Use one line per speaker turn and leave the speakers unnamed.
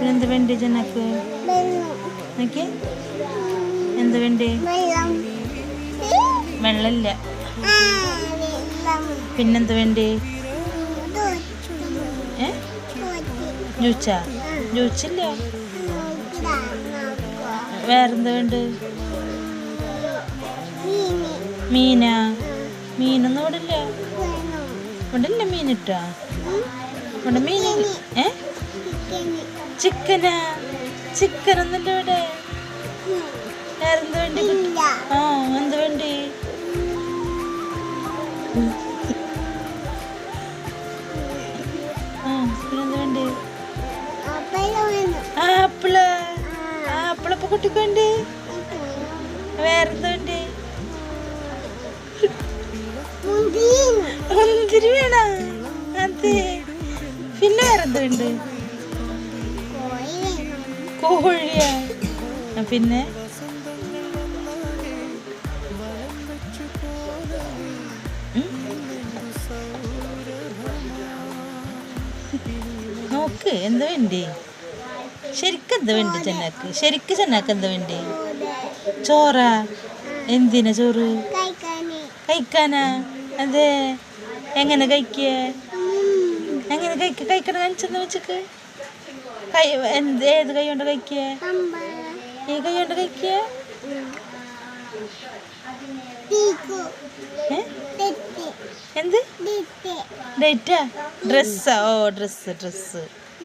എന്ത് വേണ്ടി ജനക്ക് എന്ത് വേണ്ടി വെള്ളമില്ല പിന്നെന്ത് വേണ്ടി ജ്യൂച്ചാ ജ്യൂച്ചില്ല വേറെന്താ വേണ്ട മീനാ മീനൊന്നും ഇവിടെ ഇല്ല ഇവിടെ ഇല്ല മീനിട്ടാ ഇവിടെ മീനില്ല ചിക്കനാ ചിക്കനൊന്നുമില്ല ഇവിടെ വേറെന്ത് വേണ്ടി ആ എന്ത് വേണ്ടി പിന്നെന്ത് വേണ്ടി ആപ്പിള് ആപ്പിളപ്പൊ കുട്ടിക്ക് വേണ്ടി വേറെന്ത് വേണ്ടി മുന്തിരി വേണ അതെ പിന്നെ വേറെന്ത് വേണ്ട കോഴിയാ പിന്നെ നോക്ക് എന്താ വേണ്ടി ശരിക്കും എന്താ വേണ്ടി ചെന്നാക്ക് ശരിക്കും ചെന്നാക്ക് എന്താ വേണ്ടി ചോറാ എന്തിനാ ചോറ് കഴിക്കാനാ അതെ എങ്ങനെ കഴിക്കേ എങ്ങനെ കഴിക്കണ കാണിച്ചെന്ന് വെച്ചക്ക് ഏത് കൈ കൊണ്ട് കഴിക്കേ ഈ കൈ കൊണ്ട് കഴിക്കേ എന്ത് ഡേറ്റാ ഡ്രസ്സാ ഓ ഡ്രസ്സ്